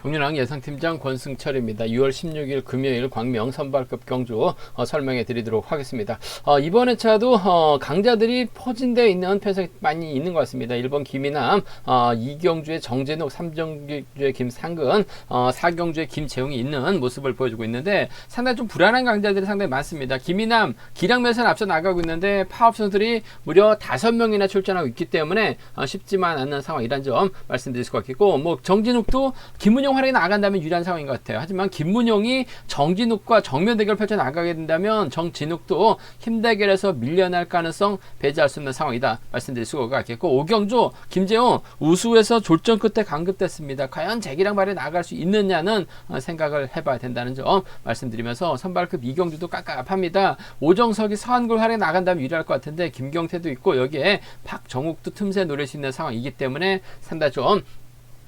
정윤왕 예상팀장 권승철입니다. 6월 16일 금요일 광명 선발급 경주 설명해 드리도록 하겠습니다. 이번 회차도 강자들이 포진되어 있는 패석이 많이 있는 것 같습니다. 1번 김이남, 2경주의 정진욱, 3경주의 김상근, 4경주의 김재웅이 있는 모습을 보여주고 있는데 상당히 좀 불안한 강자들이 상당히 많습니다. 김이남 기량면에서는 앞서 나가고 있는데 파업 선수들이 무려 5명이나 출전하고 있기 때문에 쉽지만 않은 상황이란 점 말씀드릴 수가 있겠고, 뭐 정진욱도 김문용 활약이 나간다면 유리한 상황인 것 같아요. 하지만 김문용이 정진욱과 정면 대결을 펼쳐 나가게 된다면 정진욱도 힘 대결에서 밀려날 가능성 배제할 수 없는 상황이다 말씀드릴 수가 있겠고, 오경주 김재웅 우수에서 졸전 끝에 강급됐습니다. 과연 재기량 발에 나갈 수 있느냐는 생각을 해봐야 된다는 점 말씀드리면서, 선발급 이경주도 깝깝합니다. 오정석이 서한골 활약이 나간다면 유리할 것 같은데 김경태도 있고 여기에 박정욱도 틈새 노릴 수 있는 상황이기 때문에 상당히 좀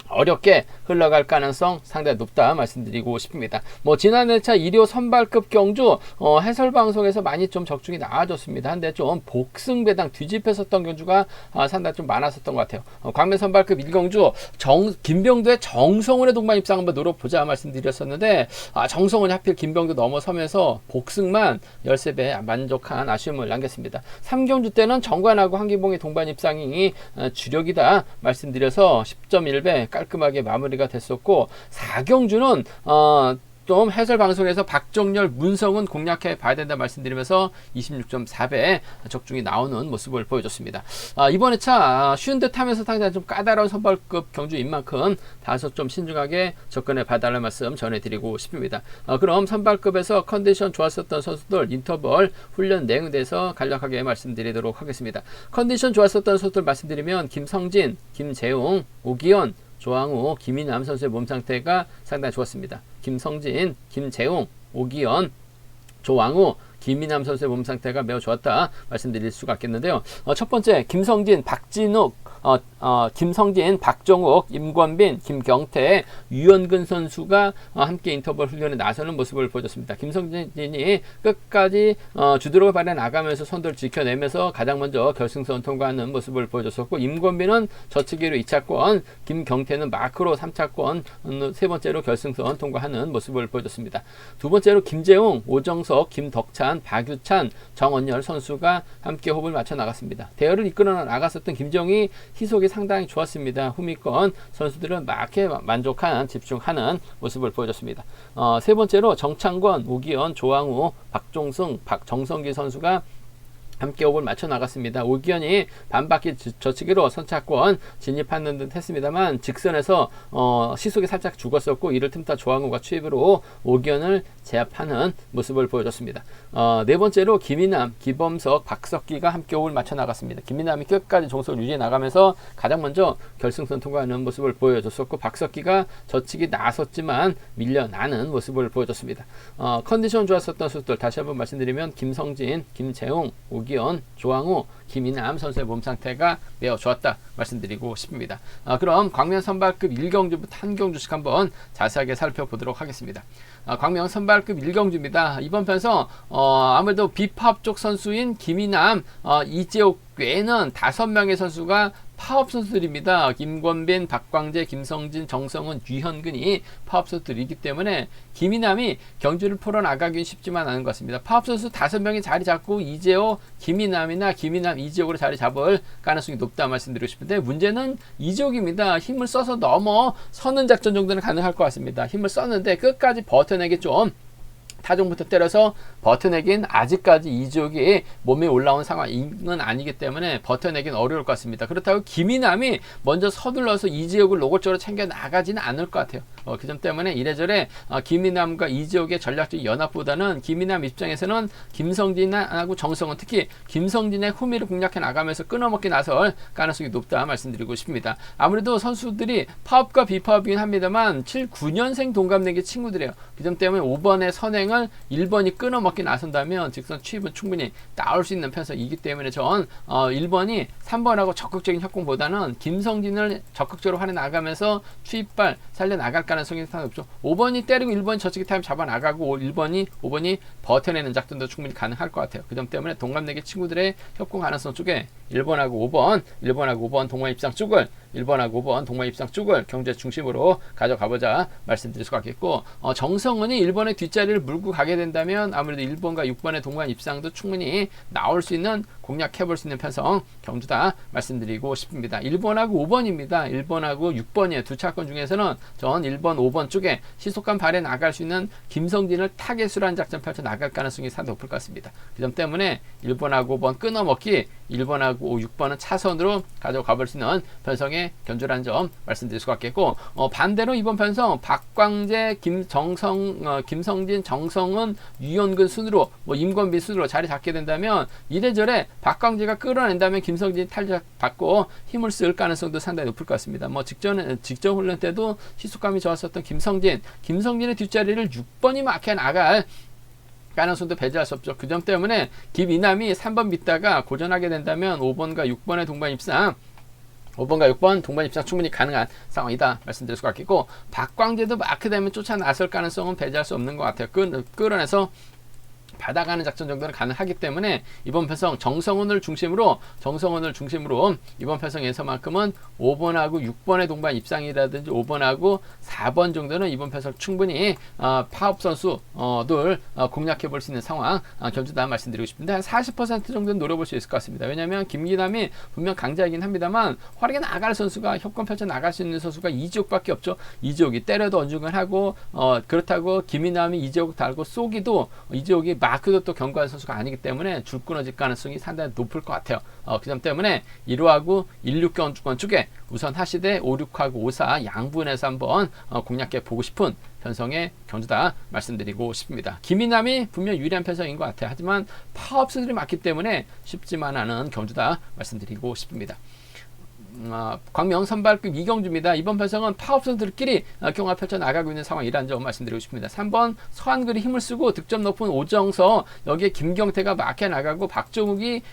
어렵게 흘러갈 가능성 상당히 높다 말씀드리고 싶습니다. 뭐 지난 회차 1호 선발급 경주 해설 방송에서 많이 좀 적중이 나와줬습니다. 한데 좀 복승 배당 뒤집혔었던 경주가 상당히 좀 많았었던 것 같아요. 광명 선발급 1경주 김병도의 정성훈의 동반 입상 한번 노려보자 말씀드렸었는데, 정성훈이 하필 김병도 넘어서면서 복승만 13배 만족한 아쉬움을 남겼습니다. 3경주 때는 정관하고 한기봉의 동반 입상이 주력이다 말씀드려서 10.1배 깔끔하게 마무리가 됐었고, 4경주는 좀 해설 방송에서 박정열, 문성은 공략해 봐야 된다 말씀드리면서 26.4배 적중이 나오는 모습을 보여줬습니다. 이번 회차 쉬운 듯 하면서 당장 좀 까다로운 선발급 경주인 만큼 다소 좀 신중하게 접근해 봐달라는 말씀 전해드리고 싶습니다. 그럼 선발급에서 컨디션 좋았었던 선수들 인터벌 훈련 내용에 대해서 간략하게 말씀드리도록 하겠습니다. 컨디션 좋았었던 선수들 말씀드리면 김성진, 김재웅, 오기현, 조항우, 김이남 선수의 몸 상태가 상당히 좋았습니다. 김성진, 김재웅, 오기현, 조항우, 김이남 선수의 몸 상태가 매우 좋았다 말씀드릴 수가 있겠는데요. 첫 번째 김성진, 박진욱, 김성진, 박정욱, 임권빈, 김경태, 유현근 선수가 함께 인터벌 훈련에 나서는 모습을 보여줬습니다. 김성진이 끝까지 주드록을 발휘해 나가면서 선두를 지켜내면서 가장 먼저 결승선 통과하는 모습을 보여줬었고, 임권빈은 저치기로 2차권, 김경태는 마크로 3차권, 세 번째로 결승선 통과하는 모습을 보여줬습니다. 두 번째로 김재웅, 오정석, 김덕찬, 박유찬, 정원열 선수가 함께 호흡을 맞춰 나갔습니다. 대열을 이끌어 나갔었던 김재웅이 희속이 상당히 좋았습니다. 후미권 선수들은 막에 만족한 집중하는 모습을 보여줬습니다. 세 번째로 정창권, 오기현, 조항우, 박종승, 정성기 선수가 함께 호흡을 맞춰 나갔습니다. 오기현이 반바퀴 저치기로 선차권 진입하는 듯 했습니다만 직선에서 시속이 살짝 죽었었고, 이를 틈타 조항우가 추입으로 오기현을 제압하는 모습을 보여줬습니다. 네 번째로 김이남, 기범석, 박석기가 함께 호흡을 맞춰 나갔습니다. 김이남이 끝까지 종속을 유지해 나가면서 가장 먼저 결승선 통과하는 모습을 보여줬었고, 박석기가 저치기 나섰지만 밀려나는 모습을 보여줬습니다. 컨디션 좋았었던 선수들 다시 한번 말씀드리면 김성진, 김재웅, 오기현, 조항우, 김이남 선수의 몸 상태가 매우 좋았다 말씀드리고 싶습니다. 그럼 광명 선발급 1경주부터 한 경주씩 한번 자세하게 살펴보도록 하겠습니다. 광명 선발급 1경주입니다. 이번 편에서 아무래도 비파업 쪽 선수인 김이남, 이재옥 외에는 5명의 선수가 파업 선수들입니다. 김권빈, 박광재, 김성진, 정성훈, 유현근이 파업 선수들이기 때문에 김이남이 경주를 풀어나가긴 쉽지만 않은 것 같습니다. 파업 선수 5명이 자리 잡고 이재호, 김이남이나 김이남, 이재호로 자리 잡을 가능성이 높다 말씀드리고 싶은데, 문제는 이재호입니다. 힘을 써서 넘어서는 작전 정도는 가능할 것 같습니다. 힘을 썼는데 끝까지 버텨내기 좀 타종부터 때려서 버텨내긴 아직까지 이지옥이 몸에 올라온 상황은 아니기 때문에 버텨내긴 어려울 것 같습니다. 그렇다고 김이남이 먼저 서둘러서 이지옥을 노골적으로 챙겨 나가지는 않을 것 같아요. 그 점 때문에 이래저래 김이남과 이지옥의 전략적 연합보다는 김이남 입장에서는 김성진하고 정성은, 특히 김성진의 후미를 공략해 나가면서 끊어먹기 나설 가능성이 높다 말씀드리고 싶습니다. 아무래도 선수들이 파업과 비파업이긴 합니다만 7, 9년생 동갑내기 친구들이에요. 그 점 때문에 5번의 선행을 1번이 끊어먹기 나선다면 직선 추입은 충분히 나올 수 있는 편석이기 때문에 전 1번이 3번하고 적극적인 협공보다는 김성진을 적극적으로 활용 나가면서 추입발 살려나갈 가능성이 상당히 높죠. 5번이 때리고 1번이 저치기 타임 잡아나가고 5번이 버텨내는 작전도 충분히 가능할 것 같아요. 그 점 때문에 동갑내기 친구들의 협공 가능성 쪽에 1번하고 5번 동반 입상 쪽을 1번하고 5번 동반 입상 쪽을 경제 중심으로 가져가보자 말씀드릴 수가 있겠고, 정성은이 1번의 뒷자리를 물고 가게 된다면 아무래도 1번과 6번의 동반 입상도 충분히 나올 수 있는, 공략해볼 수 있는 편성 경주다 말씀드리고 싶습니다. 1번하고 5번입니다. 1번하고 6번이에요. 두 차권 중에서는 전 1번, 5번 쪽에 시속감 발휘 나갈 수 있는 김성진을 타겟으로 한 작전 펼쳐 나갈 가능성이 상당히 높을 것 같습니다. 그 점 때문에 1번하고 5번 끊어먹기, 1번하고 6번은 차선으로 가져가볼 수 있는 편성의 견주라는 점 말씀드릴 수가 있겠고, 반대로 이번 편성 박광재, 김성진, 정성은, 유현근 순으로, 임권비 순으로 자리 잡게 된다면 이래저래 박광재가 끌어낸다면 김성진이 탈락받고 힘을 쓸 가능성도 상당히 높을 것 같습니다. 직전 훈련 때도 시속감이 좋았었던 김성진의 뒷자리를 6번이 막혀 나갈 가능성도 배제할 수 없죠. 그 점 때문에 김이남이 3번 믿다가 고전하게 된다면 5번과 6번의 동반 입상, 5번과 6번 동반 입상 충분히 가능한 상황이다 말씀드릴 수가 있겠고, 박광재도 마크되면 쫓아 나설 가능성은 배제할 수 없는 것 같아요. 끌어내서 받아가는 작전 정도는 가능하기 때문에 이번 편성 정성훈을 중심으로 이번 편성에서만큼은 5번하고 6번의 동반 입상이라든지 5번하고 4번 정도는 이번 편성 충분히 파업 선수들 공략해 볼 수 있는 상황 견주다 말씀드리고 싶은데, 한 40% 정도는 노려볼 수 있을 것 같습니다. 왜냐하면 김기남이 분명 강자이긴 합니다만 활약에 나갈 선수가, 협권 펼쳐 나갈 수 있는 선수가 이지옥밖에 없죠. 이지옥이 때려도 언중을 하고, 그렇다고 김이남이 이지옥 달고 쏘기도, 이지옥이 마크도 또 견고한 선수가 아니기 때문에 줄 끊어질 가능성이 상당히 높을 것 같아요. 그 점 때문에 1호하고 16경주권 쪽에 우선 하시되 5, 6하고 5, 4 양분해서 한번 공략해 보고 싶은 편성의 견주다 말씀드리고 싶습니다. 김이남이 분명 유리한 편성인 것 같아요. 하지만 파업수들이 많기 때문에 쉽지만 않은 견주다 말씀드리고 싶습니다. 광명 선발급 이경주입니다. 이번 편성은 파업선들끼리 경합 펼쳐 나가고 있는 상황이라는 점 말씀드리고 싶습니다. 3번 서한글이 힘을 쓰고 득점 높은 오정서, 여기에 김경태가 마크해 나가고 박종욱이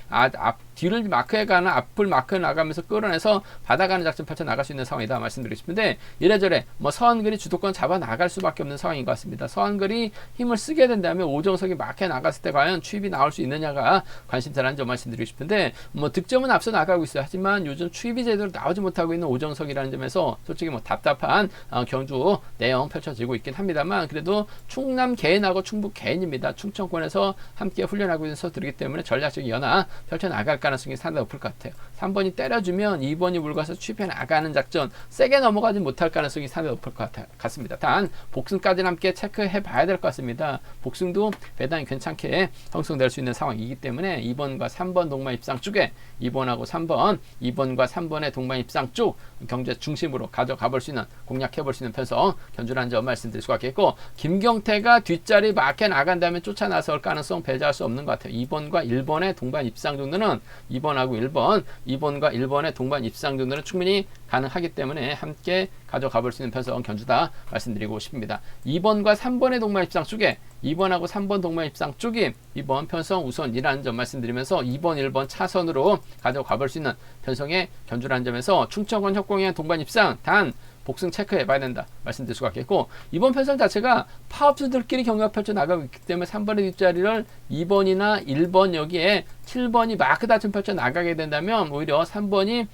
뒤를 마크해가는 앞을 마크해 나가면서 끌어내서 받아가는 작전 펼쳐 나갈 수 있는 상황이다 말씀드리고 싶은데, 이래저래 서한글이 주도권 잡아 나갈 수밖에 없는 상황인 것 같습니다. 서한글이 힘을 쓰게 된다면 오정석이 마크해 나갔을 때 과연 추입이 나올 수 있느냐가 관심사라는 점 말씀드리고 싶은데, 득점은 앞서 나가고 있어요. 하지만 요즘 추입이 제대로 나오지 못하고 있는 오정석이라는 점에서 솔직히 답답한 경주 내용 펼쳐지고 있긴 합니다만, 그래도 충남 개인하고 충북 개인입니다. 충청권에서 함께 훈련하고 있는 선수들이기 때문에 전략적인 연합 펼쳐 나갈 가능성이 상당히 높을 것 같아요. 3번이 때려주면 2번이 물가서 취입해 나가는 작전, 세게 넘어가지 못할 가능성이 상당히 높을 것 같습니다. 단 복승까지는 함께 체크해 봐야 될 것 같습니다. 복승도 배당이 괜찮게 형성될 수 있는 상황이기 때문에 2번과 3번 동반 입상 쪽에 2번하고 3번, 2번과 3번의 동반 입상 쪽 경제 중심으로 가져가 볼 수 있는, 공략해 볼 수 있는 편성 견주라는 점 말씀드릴 수가 있겠고, 김경태가 뒷자리 막혀 나간다면 쫓아 나설 가능성 배제할 수 없는 것 같아요. 2번과 1번의 동반 입상 정도는 2번과 1번의 동반 입상 정도는 충분히 가능하기 때문에 함께 가져가 볼 수 있는 편성 견주다 말씀드리고 싶습니다. 2번과 3번의 동반 입상 쪽에 2번하고 3번 동반 입상 쪽이 이번 편성 우선이라는 점 말씀드리면서 2번, 1번 차선으로 가져가 볼 수 있는 편성의 견주라는 점에서 충청권 협공의 동반 입상 단 복승 체크해 봐야 된다 말씀드릴 수가 있겠고, 이번 편성 자체가 파업수들끼리 경합 펼쳐 나가고 있기 때문에 3번의 뒷자리를 2번이나 1번 여기에 7번이 마크 다툼 펼쳐 나가게 된다면 오히려 3번이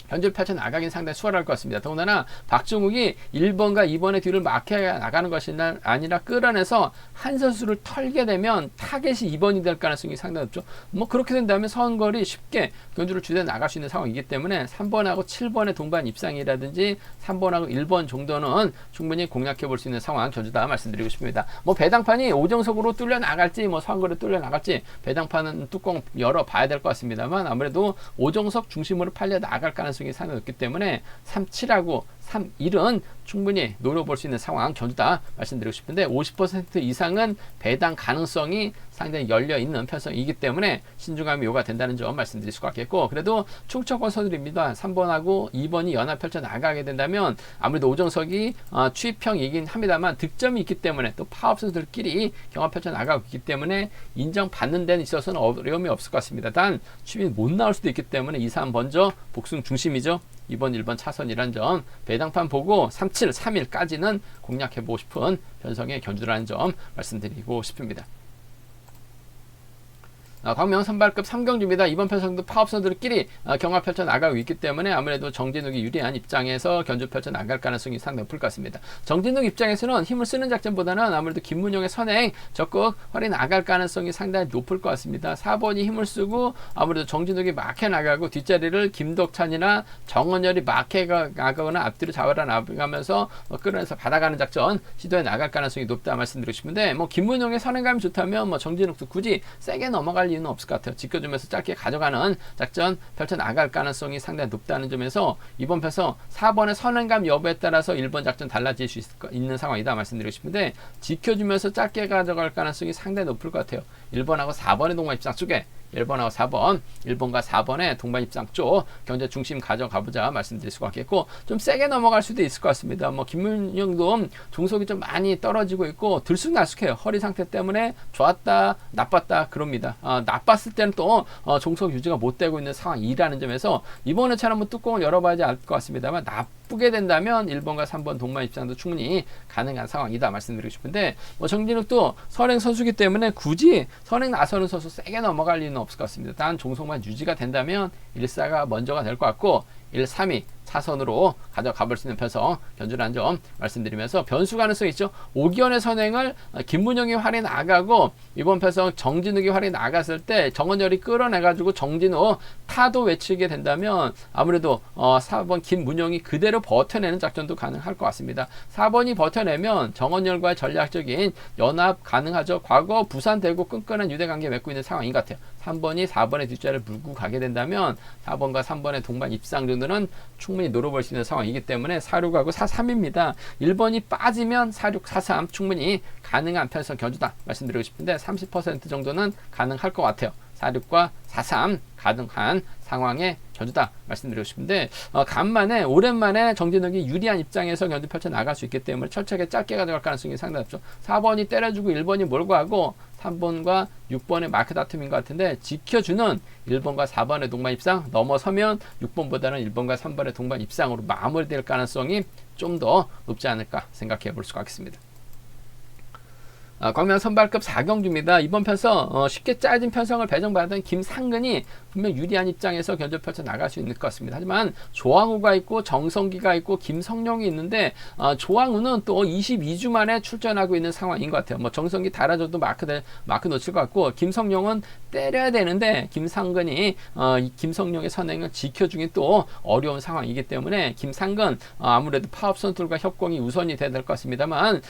현재를 펼쳐 나가긴 상당히 수월할 것 같습니다. 더군다나 박종욱이 1번과 2번의 뒤를 마크해 나가는 것이 아니라 끌어내서 한 선수를 털게 되면 타겟이 2번이 될 가능성이 상당히 높죠. 그렇게 된다면 서한걸이 쉽게 견주를 주대 나갈 수 있는 상황이기 때문에 3번하고 7번의 동반 입상이라든지 3번하고 1번 정도는 충분히 공략해 볼 수 있는 상황 견주다 말씀드리고 싶습니다. 배당판이 오정석으로 뚫려 나갈지 서한걸이 뚫려 나갈지 배당판은 뚜껑 열어 봐야 될 것 같습니다만, 아무래도 오정석 중심으로 팔려 나갈 가능성이 상당히 높기 때문에 37하고 31은 충분히 노려볼 수 있는 상황 견주다 말씀드리고 싶은데, 50% 이상은 배당 가능성이 상당히 열려있는 편성이기 때문에 신중함이 요구된다는 점 말씀드릴 수가 있겠고, 그래도 충청권 선수들입니다. 3번하고 2번이 연합 펼쳐 나가게 된다면 아무래도 오정석이 취입형이긴 합니다만 득점이 있기 때문에 또 파업 선수들끼리 경합 펼쳐 나가고 있기 때문에 인정받는 데는 있어서는 어려움이 없을 것 같습니다. 단 취입이 못 나올 수도 있기 때문에 2, 3 먼저 복승 중심이죠. 2번, 1번 차선이라는 점, 배당판 보고 37, 3일까지는 공략해보고 싶은 편성의 견주라는 점 말씀드리고 싶습니다. 광명 선발급 3경주입니다. 이번 편성도 파업 선수들끼리 경합 펼쳐 나가고 있기 때문에 아무래도 정진욱이 유리한 입장에서 견주 펼쳐 나갈 가능성이 상당히 높을 것 같습니다. 정진욱 입장에서는 힘을 쓰는 작전보다는 아무래도 김문용의 선행 적극 활이 나갈 가능성이 상당히 높을 것 같습니다. 4번이 힘을 쓰고 아무래도 정진욱이 막혀 나가고 뒷자리를 김덕찬이나 정원열이 막혀 나가거나 앞뒤로 잡아라 나가면서 끌어내서 받아가는 작전 시도해 나갈 가능성이 높다 말씀드리고 싶은데 김문용의 선행감이 좋다면 정진욱도 굳이 세게 넘어갈 이유는 없을 것 같아요. 지켜주면서 짧게 가져가는 작전 펼쳐 나갈 가능성이 상당히 높다는 점에서 이번 편서 4번의 선행감 여부에 따라서 1번 작전 달라질 수 있는 상황이다 말씀드리고 싶은데 지켜주면서 짧게 가져갈 가능성이 상당히 높을 것 같아요. 1번하고 4번의 동반 입장 쪽에 1번하고 4번, 1번과 4번의 동반 입장 쪽 경제 중심 가져가보자 말씀드릴 수가 있겠고 좀 세게 넘어갈 수도 있을 것 같습니다. 김문영도 종속이 좀 많이 떨어지고 있고 들쑥날쑥해요. 허리 상태 때문에 좋았다, 나빴다 그럽니다. 나빴을 때는 또 종속 유지가 못 되고 있는 상황이라는 점에서 이번 회차는 한번 뚜껑을 열어봐야지 알 것 같습니다만 나쁘게 된다면 1번과 3번 동반 입장도 충분히 가능한 상황이다 말씀드리고 싶은데 정진욱도 선행 선수기 때문에 굳이 선행 나서는 선수 세게 넘어갈 이유는 없을 것 같습니다. 단 종속만 유지가 된다면 1사가 먼저가 될 것 같고 1, 3위 차선으로 가져가 볼 수 있는 편성 견주라는 점 말씀드리면서 변수 가능성이 있죠. 오기현의 선행을 김문영이 활이 나가고 이번 편성 정진욱이 활이 나갔을 때 정원열이 끌어내가지고 정진욱 타도 외치게 된다면 아무래도 4번 김문영이 그대로 버텨내는 작전도 가능할 것 같습니다. 4번이 버텨내면 정원열과의 전략적인 연합 가능하죠. 과거 부산 대구 끈끈한 유대관계 맺고 있는 상황인 것 같아요. 3번이 4번의 뒷자리를 물고 가게 된다면 4번과 3번의 동반 입상 정도는 충분히 노려볼 수 있는 상황이기 때문에 4,6하고 4,3입니다. 1번이 빠지면 4,6, 4,3 충분히 가능한 편성 견주다 말씀드리고 싶은데 30% 정도는 가능할 것 같아요. 4,6과 4,3 가능한 상황의 견주다 말씀드리고 싶은데 간만에 오랜만에 정진욱이 유리한 입장에서 견주 펼쳐 나갈 수 있기 때문에 철저하게 짧게 가져갈 가능성이 상당히 높죠. 4번이 때려주고 1번이 몰고 하고 3번과 6번의 마크 다툼인 것 같은데 지켜주는 1번과 4번의 동반 입상 넘어서면 6번보다는 1번과 3번의 동반 입상으로 마무리될 가능성이 좀 더 높지 않을까 생각해 볼 수가 있겠습니다. 광명 선발급 4경주입니다. 이번 편성 쉽게 짜진 편성을 배정받은 김상근이 분명 유리한 입장에서 견제 펼쳐 나갈 수 있을 것 같습니다. 하지만 조항우가 있고 정성기가 있고 김성룡이 있는데 조항우는 또 22주 만에 출전하고 있는 상황인 것 같아요. 정성기 달아줘도 마크 놓칠 것 같고 김성룡은 때려야 되는데 김상근이 김성룡의 선행을 지켜주긴 또 어려운 상황이기 때문에 김상근 아무래도 파업 선수들과 협공이 우선이 돼야 될 것 같습니다만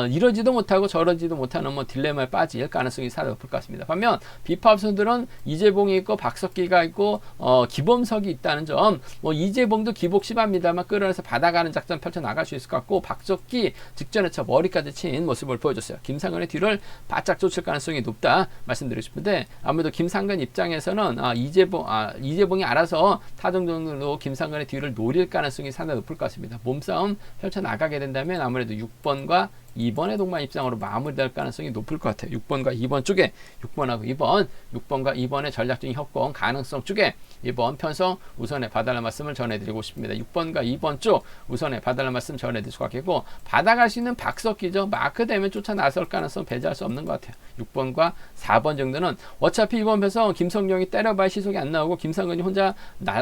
이러지도 못하고 저러지도 못하는 딜레마에 빠질 가능성이 상당히 높을 것 같습니다. 반면 비파업 선수들은 이재봉이 있고 박석기가 있고 기범석이 있다는 점 이재봉도 기복 심합니다만 끌어내서 받아가는 작전 펼쳐 나갈 수 있을 것 같고 박석기 직전에 머리까지 친 모습을 보여줬어요. 김상근의 뒤를 바짝 쫓을 가능성이 높다 말씀드리고 싶은데 아무래도 김상근 입장에서는 이재봉이 알아서 타정정으로 김상근의 뒤를 노릴 가능성이 상당히 높을 것 같습니다. 몸싸움 펼쳐 나가게 된다면 아무래도 6번과 2번의 동반 입장으로 마무리될 가능성이 높을 것 같아요. 6번과 2번 쪽에 6번하고 2번, 6번과 2번의 전략적인 협공 가능성 쪽에 이번 편성 우선에 봐달라는 말씀을 전해드리고 싶습니다. 6번과 2번 쪽 우선에 봐달라는 말씀 전해드릴 수가 있겠고 받아갈 수 있는 박석기죠. 마크 되면 쫓아 나설 가능성 배제할 수 없는 것 같아요. 6번과 4번 정도는 어차피 이번 편성 김성룡이 때려봐야 시속이 안 나오고 김상근이 혼자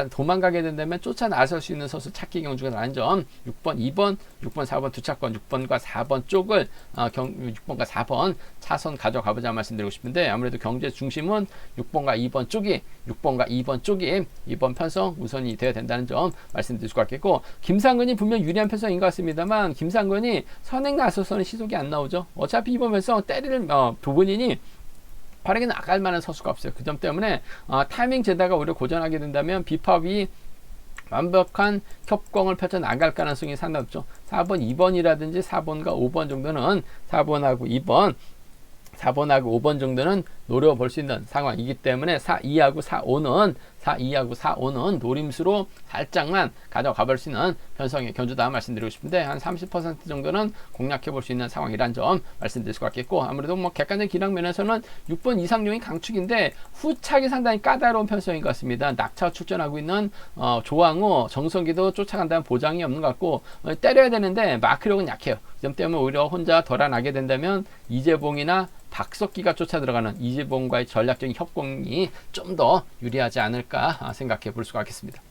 도망가게 된다면 쫓아 나설 수 있는 선수 찾기 경주가 나는 점 6번, 2번, 6번, 4번 두 차권 6번과 4번 쪽을 6번과 4번 차선 가져가보자 말씀드리고 싶은데 아무래도 경제 중심은 6번과 2번 쪽이 이번 편성 우선이 되어야 된다는 점 말씀드릴 수가 있겠고 김상근이 분명 유리한 편성인 것 같습니다만 김상근이 선행 나서서는 시속이 안 나오죠. 어차피 이번 편성 때릴 부분이니 빠르게 나갈 만한 선수가 없어요. 그 점 때문에 타이밍 재다가 오히려 고전하게 된다면 비팝이 완벽한 협공을 펼쳐 나갈 가능성이 상당히 높죠. 4번, 2번이라든지 4번과 5번 정도는 4번하고 5번 정도는 노려볼 수 있는 상황이기 때문에 4-2하고 4-5는 노림수로 살짝만 가져가 볼 수 있는 편성의 견주다 말씀드리고 싶은데 한 30% 정도는 공략해 볼 수 있는 상황이란 점 말씀드릴 수가 있겠고 아무래도 객관적 기량 면에서는 6번 이상용이 강축인데 후착이 상당히 까다로운 편성인 것 같습니다. 낙차 출전하고 있는 조항우, 정성기도 쫓아간다는 보장이 없는 것 같고 때려야 되는데 마크력은 약해요. 그 점 때문에 오히려 혼자 덜어나게 된다면 이재봉이나 박석기가 쫓아 들어가는 LG보험과의 전략적인 협공이 좀 더 유리하지 않을까 생각해 볼 수가 있겠습니다.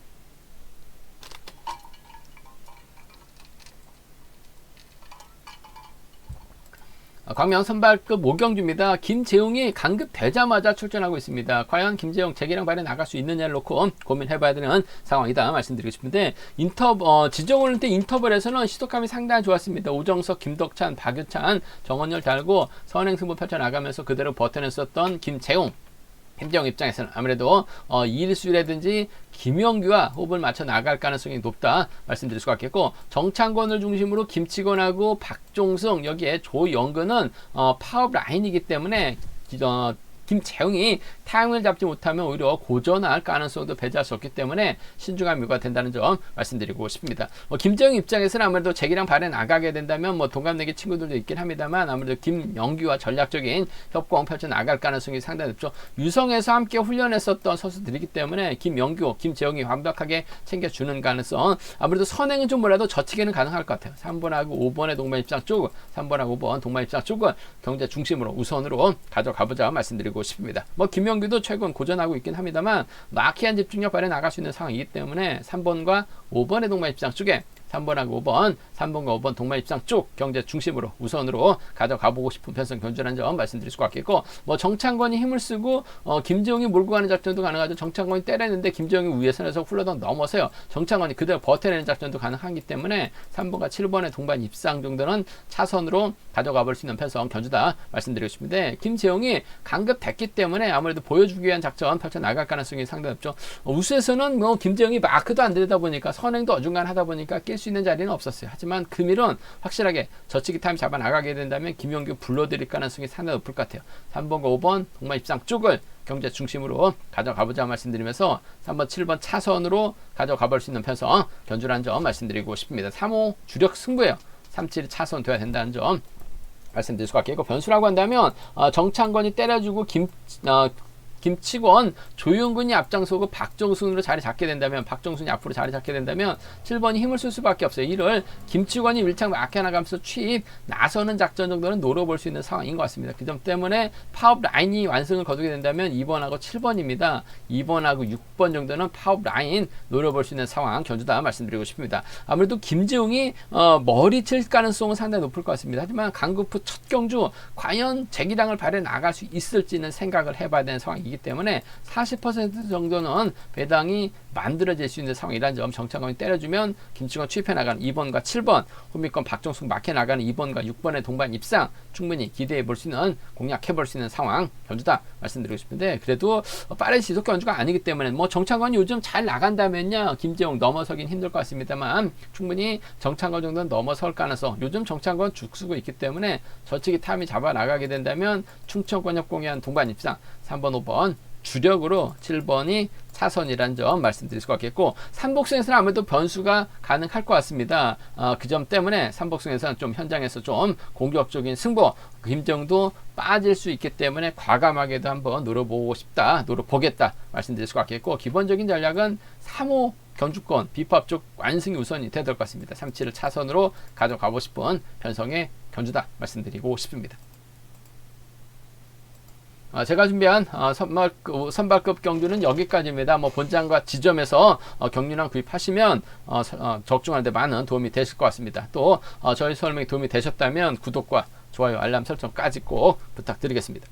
광명 선발급 오경주입니다. 김재웅이 강급되자마자 출전하고 있습니다. 과연 김재웅 재기량 발에 나갈 수 있느냐를 놓고 고민해봐야 되는 상황이다 말씀드리고 싶은데, 지정훈 때 인터벌에서는 시도감이 상당히 좋았습니다. 오정석, 김덕찬, 박유찬, 정원열 달고 선행승부 펼쳐나가면서 그대로 버텨냈었던 김재웅 입장에서는 아무래도 이일수라든지 김영규와 호흡을 맞춰 나갈 가능성이 높다 말씀드릴 수가 있겠고, 정창권을 중심으로 김치곤하고 박종승, 여기에 조영근은 파업 라인이기 때문에 김재웅이 타임을 잡지 못하면 오히려 고전할 가능성도 배제할 수 없기 때문에 신중한 묘가 된다는 점 말씀드리고 싶습니다. 김재웅 입장에서는 아무래도 재기량 발에 나가게 된다면 동갑내기 친구들도 있긴 합니다만, 아무래도 김영규와 전략적인 협공 펼쳐 나갈 가능성이 상당히 높죠. 유성에서 함께 훈련했었던 선수들이기 때문에 김영규, 김재웅이 완벽하게 챙겨주는 가능성, 아무래도 선행은 좀 몰라도 저치기는 가능할 것 같아요. 3번하고 5번의 동반 입장 쪽, 3번하고 5번 동반 입장 쪽은 경제 중심으로 우선으로 가져가보자 말씀드리고 싶습니다. 김영규도 최근 고전하고 있긴 합니다만 마키한 집중력 발에 나갈 수 있는 상황이기 때문에 3번과 5번의 동반 입장 쪽에 3번하고 5번, 3번과 5번 동반 입장 쪽 경제 중심으로 우선으로 가져가보고 싶은 편성 견주라는 점 말씀드릴 수가 있겠고, 정창권이 힘을 쓰고 김재웅이 몰고 가는 작전도 가능하죠. 정창권이 때렸는데 김재웅이 위에선에서 훌러덩 넘어서요. 정창권이 그대로 버텨내는 작전도 가능하기 때문에 3번과 7번의 동반 입상 정도는 차선으로 가져가 볼 수 있는 편성 견주다 말씀드리고 싶은데, 김재웅이 강급됐기 때문에 아무래도 보여주기 위한 작전 펼쳐 나갈 가능성이 상당히 높죠. 우수에서는 김재웅이 마크도 안 되다 보니까 선행도 어중간하다 보니까 낄 수 있는 자리는 없었어요. 하지만 금일은 확실하게 저치기 타임 잡아 나가게 된다면 김영규 불러들일 가능성이 상당히 높을 것 같아요. 3번과 5번 동반 입상 쪽을 경제 중심으로 가져가보자 말씀드리면서 3번, 7번 차선으로 가져가볼 수 있는 편성 견주라는 점 말씀드리고 싶습니다. 3호 주력 승부예요. 3, 7 차선 돼야 된다는 점 말씀드릴 수가 있겠고, 변수라고 한다면 정창권이 때려주고 김치권, 조용근이 앞장서고 박정순으로 자리 잡게 된다면, 박정순이 앞으로 자리 잡게 된다면 7번이 힘을 쓸 수밖에 없어요. 이를 김치권이 밀착 막혀나가면서 취입 나서는 작전 정도는 노려볼 수 있는 상황인 것 같습니다. 그 점 때문에 파업 라인이 완성을 거두게 된다면 2번하고 7번입니다. 2번하고 6번 정도는 파업 라인 노려볼 수 있는 상황 견주다 말씀드리고 싶습니다. 아무래도 김재웅이 머리 칠 가능성은 상당히 높을 것 같습니다. 하지만 강급 후 첫 경주 과연 재기량을 발휘해 나갈 수 있을지는 생각을 해봐야 되는 상황이기 때문에 40% 정도는 배당이 만들어질 수 있는 상황이라는 점, 정창권이 때려주면 김치권 취입해 나가는 2번과 7번, 호미권 박정숙 막혀 나가는 2번과 6번의 동반 입상 충분히 기대해 볼 수 있는, 공략해 볼 수 있는 상황 견주다 말씀드리고 싶은데, 그래도 빠른 시속 견주가 아니기 때문에 정창권이 요즘 잘 나간다면요 김재웅 넘어서긴 힘들 것 같습니다만 충분히 정창권 정도는 넘어설 가능성, 요즘 정창권 죽쓰고 있기 때문에 저치기 타임이 잡아 나가게 된다면 충청권 협공위한 동반 입상 3번, 5번 주력으로 7번이 차선이라는 점 말씀드릴 수가 있겠고, 삼복승에서는 아무래도 변수가 가능할 것 같습니다. 그 점 때문에 삼복승에서는 좀 현장에서 좀 공격적인 승부, 김정도 빠질 수 있기 때문에 과감하게도 한번 노려보겠다 말씀드릴 수가 있겠고, 기본적인 전략은 3호 견주권 비법 쪽 완승이 우선이 되야 될 것 같습니다. 3, 7을 차선으로 가져가고 싶은 편성의 견주다 말씀드리고 싶습니다. 제가 준비한 선발급 경주는 여기까지입니다. 본장과 지점에서 경륜왕 구입하시면 적중하는 데 많은 도움이 되실 것 같습니다. 또 저희 설명이 도움이 되셨다면 구독과 좋아요, 알람 설정까지 꼭 부탁드리겠습니다.